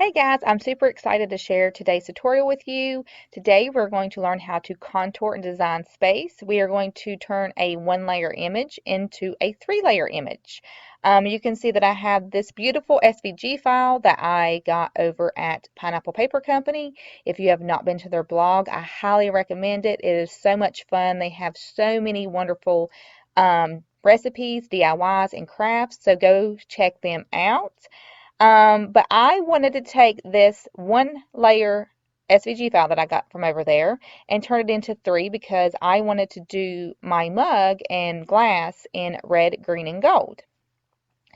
Hey guys, I'm super excited to share today's tutorial with you. Today we're going to learn how to contour and design space. We are going to turn a one-layer image into a three-layer image. You can see that I have this beautiful SVG file that I got over at Pineapple Paper Company. If you have not been to their blog, I highly recommend it. It is so much fun. They have so many wonderful recipes, DIYs, and crafts, so go check them out. But I wanted to take this one layer SVG file that I got from over there and turn it into three because I wanted to do my mug and glass in red, green, and gold.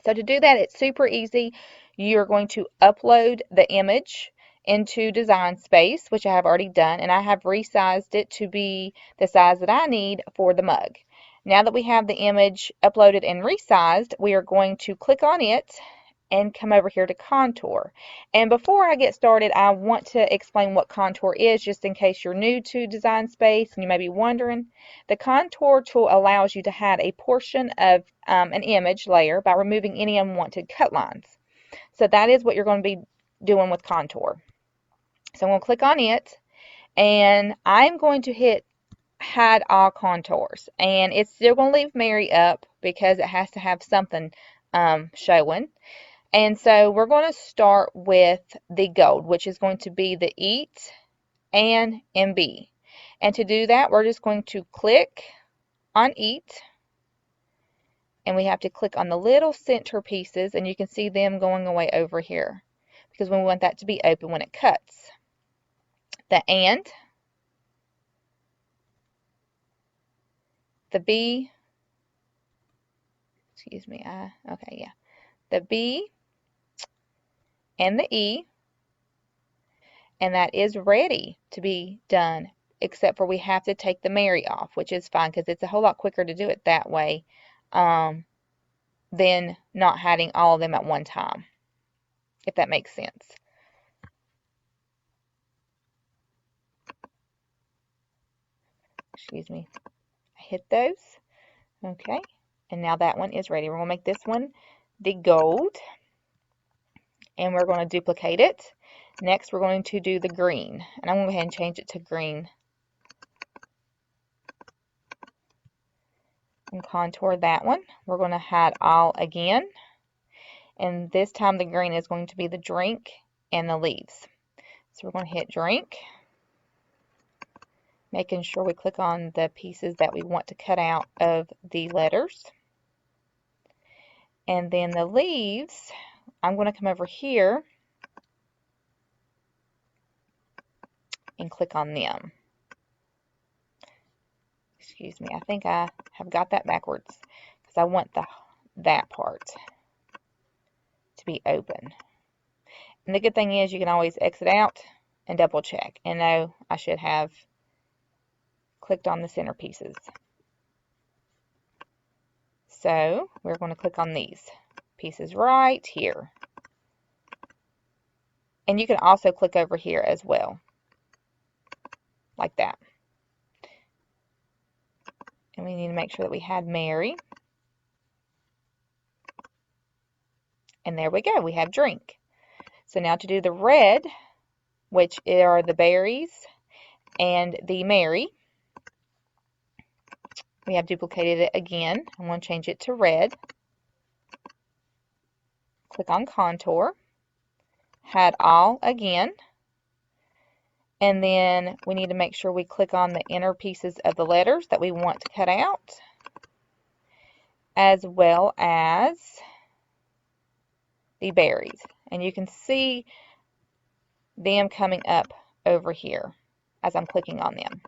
So to do that, it's super easy. You're going to upload the image into Design Space, which I have already done, and I have resized it to be the size that I need for the mug. Now that we have the image uploaded and resized, we are going to click on it and come over here to contour. And before I get started, I want to explain what contour is, just in case you're new to Design Space and you may be wondering. The contour tool allows you to hide a portion of an image layer by removing any unwanted cut lines. So that is what you're going to be doing with contour. So I'm going to click on it, and I'm going to hit hide all contours, and it's still going to leave Mary up because it has to have something showing. And so we're going to start with the gold, which is going to be the EAT and MB. And to do that, we're just going to click on EAT, and we have to click on the little center pieces, and you can see them going away over here because we want that to be open when it cuts. The and, the B, excuse me, okay, yeah, the B and the E, and that is ready to be done, except for we have to take the Mary off, which is fine because it's a whole lot quicker to do it that way than not hiding all of them at one time, if that makes sense. Excuse me. I hit those. Okay. And now that one is ready. We're going to make this one the gold, and we're going to duplicate it. Next, we're going to do the green, and I'm going to go ahead and change it to green. And contour that one. We're going to hide all again, and this time the green is going to be the drink and the leaves. So we're going to hit drink, making sure we click on the pieces that we want to cut out of the letters. And then the leaves, I'm going to come over here and click on them. Excuse me, I think I have got that backwards because I want that part to be open. And the good thing is you can always exit out and double check. And no, I should have clicked on the center pieces. So we're going to click on these pieces right here. And you can also click over here as well, like that. And we need to make sure that we had Mary. And there we go, we have drink. So now to do the red, which are the berries and the Mary, we have duplicated it again. I'm going to change it to red. Click on contour, hide all again, and then we need to make sure we click on the inner pieces of the letters that we want to cut out, as well as the berries. And you can see them coming up over here as I'm clicking on them,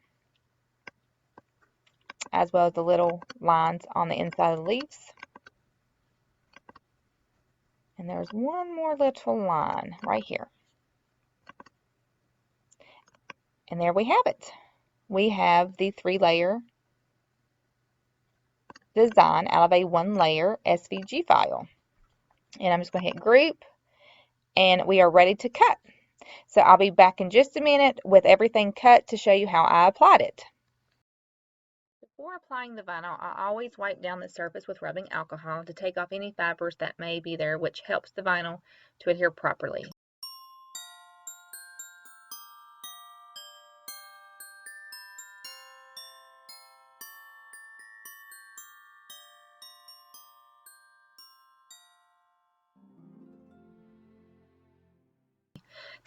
as well as the little lines on the inside of the leaves. And there's one more little line right here. And there we have it. We have the three-layer design out of a one-layer SVG file. And I'm just going to hit group, and we are ready to cut. So I'll be back in just a minute with everything cut to show you how I applied it. Before applying the vinyl, I always wipe down the surface with rubbing alcohol to take off any fibers that may be there, which helps the vinyl to adhere properly.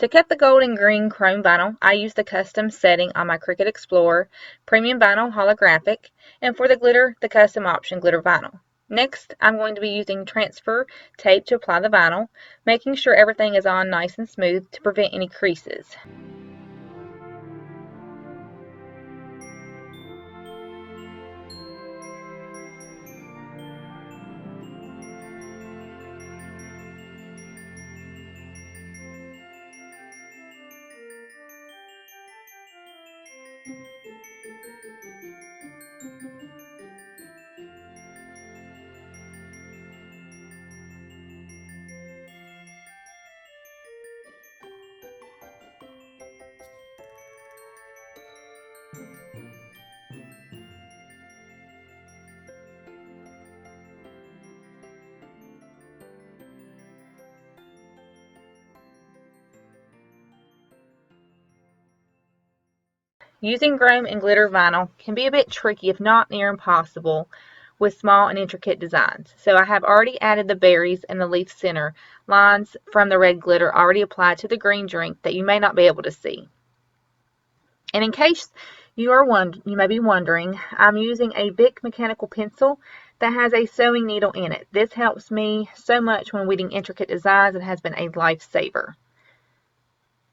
To cut the gold and green chrome vinyl, I use the custom setting on my Cricut Explorer, Premium Vinyl Holographic, and for the glitter, the custom option Glitter Vinyl. Next, I'm going to be using transfer tape to apply the vinyl, making sure everything is on nice and smooth to prevent any creases. Using chrome and glitter vinyl can be a bit tricky, if not near impossible, with small and intricate designs. So I have already added the berries and the leaf center lines from the red glitter already applied to the green drink that you may not be able to see. And in case you may be wondering, I'm using a Bic mechanical pencil that has a sewing needle in it. This helps me so much when weeding intricate designs and has been a lifesaver.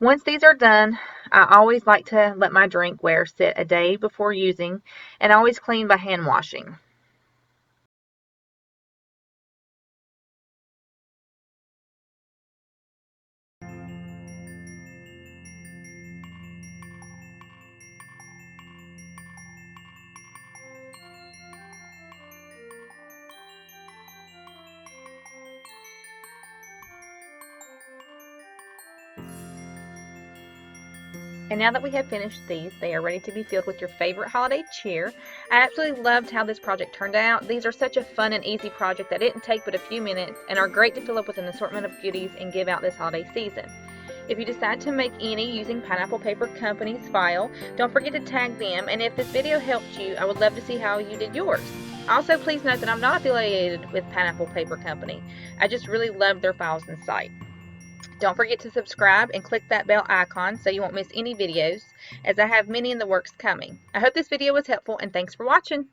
Once these are done, I always like to let my drinkware sit a day before using, and always clean by hand washing. And now that we have finished these, they are ready to be filled with your favorite holiday cheer. I absolutely loved how this project turned out. These are such a fun and easy project that didn't take but a few minutes and are great to fill up with an assortment of goodies and give out this holiday season. If you decide to make any using Pineapple Paper Company's file, don't forget to tag them, and if this video helped you, I would love to see how you did yours. Also, please note that I'm not affiliated with Pineapple Paper Company. I just really love their files and site. Don't forget to subscribe and click that bell icon so you won't miss any videos, as I have many in the works coming. I hope this video was helpful, and thanks for watching.